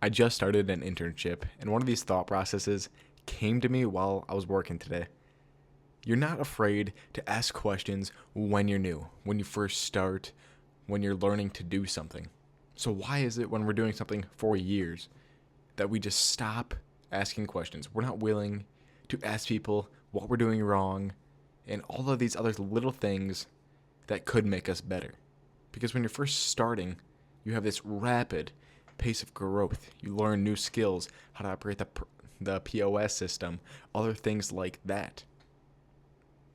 I just started an internship, and one of these thought processes came to me while I was working today. You're not afraid to ask questions when you're new, when you first start, when you're learning to do something. So, why is it when we're doing something for years that we just stop asking questions? We're not willing to ask people what we're doing wrong and all of these other little things that could make us better. Because when you're first starting, you have this rapid pace of growth. You learn new skills, how to operate the POS system, other things like that.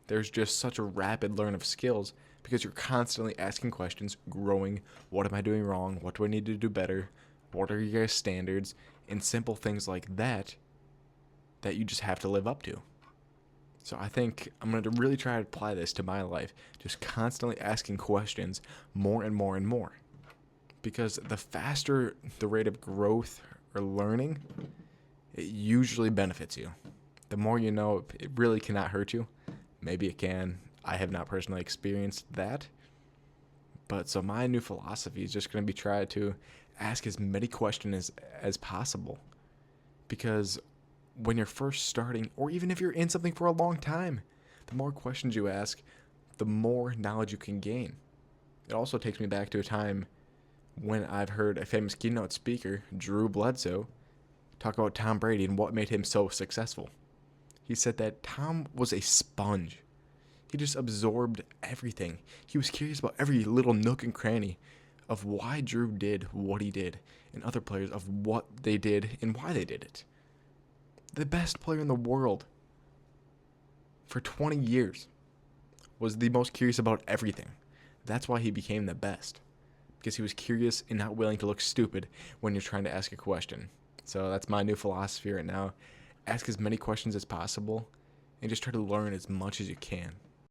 There's just such a rapid learn of skills because you're constantly asking questions, growing. What am I doing wrong? What do I need to do better? What are your guys' standards? And simple things like that that you just have to live up to. So I think I'm going to really try to apply this to my life, just constantly asking questions more and more and more. Because the faster the rate of growth or learning, it usually benefits you. The more you know, it really cannot hurt you. Maybe it can. I have not personally experienced that. But so my new philosophy is just going to be try to ask as many questions as possible. Because when you're first starting, or even if you're in something for a long time, the more questions you ask, the more knowledge you can gain. It also takes me back to a time when I've heard a famous keynote speaker, Drew Bledsoe, talk about Tom Brady and what made him so successful. He said that Tom was a sponge. He just absorbed everything. He was curious about every little nook and cranny of why Drew did what he did, and other players of what they did and why they did it. The best player in the world for 20 years was the most curious about everything. That's why he became the best. Because he was curious and not willing to look stupid when you're trying to ask a question. So that's my new philosophy right now. Ask as many questions as possible and just try to learn as much as you can.